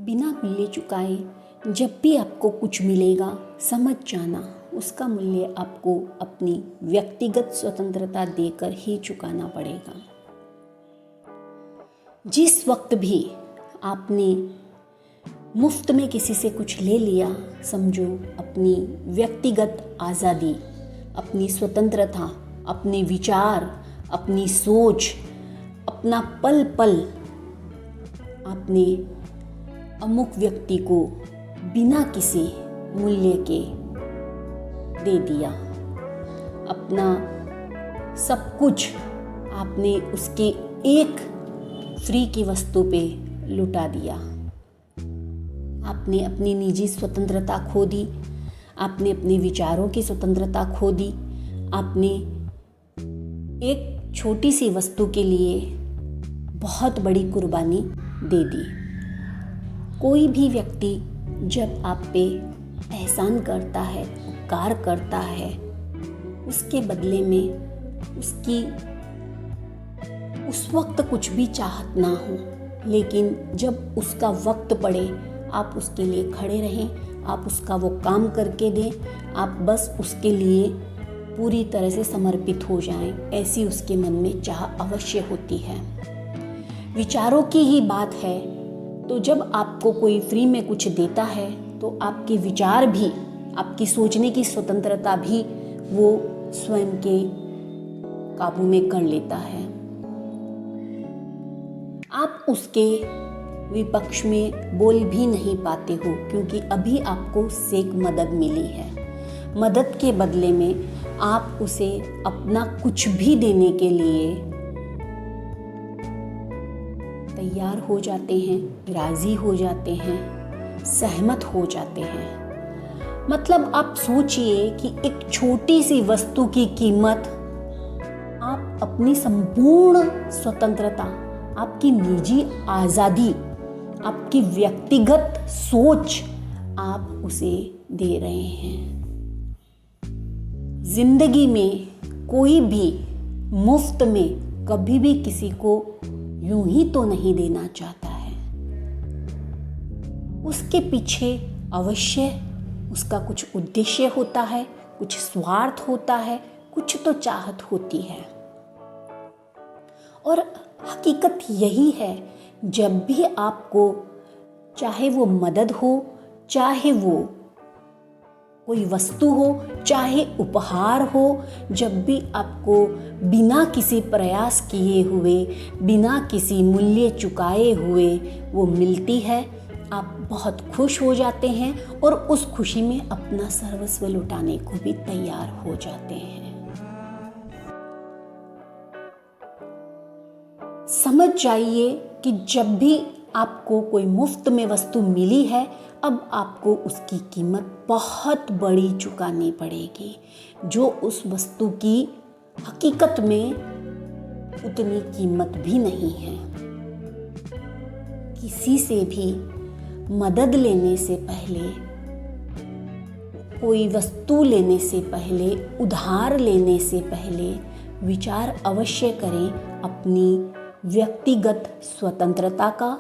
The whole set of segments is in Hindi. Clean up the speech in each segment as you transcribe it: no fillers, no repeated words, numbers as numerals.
बिना मूल्य चुकाए जब भी आपको कुछ मिलेगा, समझ जाना उसका मूल्य आपको अपनी व्यक्तिगत स्वतंत्रता देकर ही चुकाना पड़ेगा। जिस वक्त भी आपने मुफ्त में किसी से कुछ ले लिया, समझो अपनी व्यक्तिगत आज़ादी, अपनी स्वतंत्रता, अपने विचार, अपनी सोच, अपना पल पल आपने अमुक व्यक्ति को बिना किसी मूल्य के दे दिया। अपना सब कुछ आपने उसके एक फ्री की वस्तु पे लुटा दिया। आपने अपनी निजी स्वतंत्रता खो दी, आपने अपने विचारों की स्वतंत्रता खो दी, आपने एक छोटी सी वस्तु के लिए बहुत बड़ी कुर्बानी दे दी। कोई भी व्यक्ति जब आप पे एहसान करता है, उपकार करता है, उसके बदले में उसकी उस वक्त कुछ भी चाहत ना हो, लेकिन जब उसका वक्त पड़े आप उसके लिए खड़े रहें, आप उसका वो काम करके दें, आप बस उसके लिए पूरी तरह से समर्पित हो जाएं, ऐसी उसके मन में चाह अवश्य होती है। विचारों की ही बात है तो जब आपको कोई फ्री में कुछ देता है तो आपके विचार भी, आपकी सोचने की स्वतंत्रता भी वो स्वयं के काबू में कर लेता है। आप उसके विपक्ष में बोल भी नहीं पाते हो क्योंकि अभी आपको सेक मदद मिली है। मदद के बदले में आप उसे अपना कुछ भी देने के लिए तैयार हो जाते हैं, राजी हो जाते हैं, सहमत हो जाते हैं। मतलब आप सोचिए कि एक छोटी सी वस्तु की कीमत आप अपनी संपूर्ण स्वतंत्रता, आपकी निजी आज़ादी, आपकी व्यक्तिगत सोच आप उसे दे रहे हैं। जिंदगी में कोई भी मुफ्त में कभी भी किसी को यूं ही तो नहीं देना चाहता है। उसके पीछे अवश्य उसका कुछ उद्देश्य होता है, कुछ स्वार्थ होता है, कुछ तो चाहत होती है। और हकीकत यही है, जब भी आपको चाहे वो मदद हो, चाहे वो कोई वस्तु हो, चाहे उपहार हो, जब भी आपको बिना किसी प्रयास किए हुए, बिना किसी मूल्य चुकाए हुए वो मिलती है, आप बहुत खुश हो जाते हैं और उस खुशी में अपना सर्वस्व लुटाने को भी तैयार हो जाते हैं। समझ जाइए कि जब भी आपको कोई मुफ्त में वस्तु मिली है, अब आपको उसकी कीमत बहुत बड़ी चुकानी पड़ेगी, जो उस वस्तु की हकीकत में उतनी कीमत भी नहीं है। किसी से भी मदद लेने से पहले, कोई वस्तु लेने से पहले, उधार लेने से पहले विचार अवश्य करें अपनी व्यक्तिगत स्वतंत्रता का,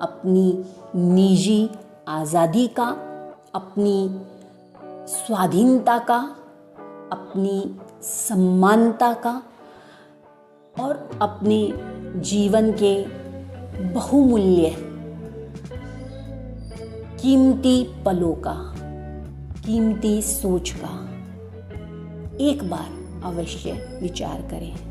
अपनी निजी आज़ादी का, अपनी स्वाधीनता का, अपनी सम्मानता का और अपने जीवन के बहुमूल्य कीमती पलों का, कीमती सोच का एक बार अवश्य विचार करें।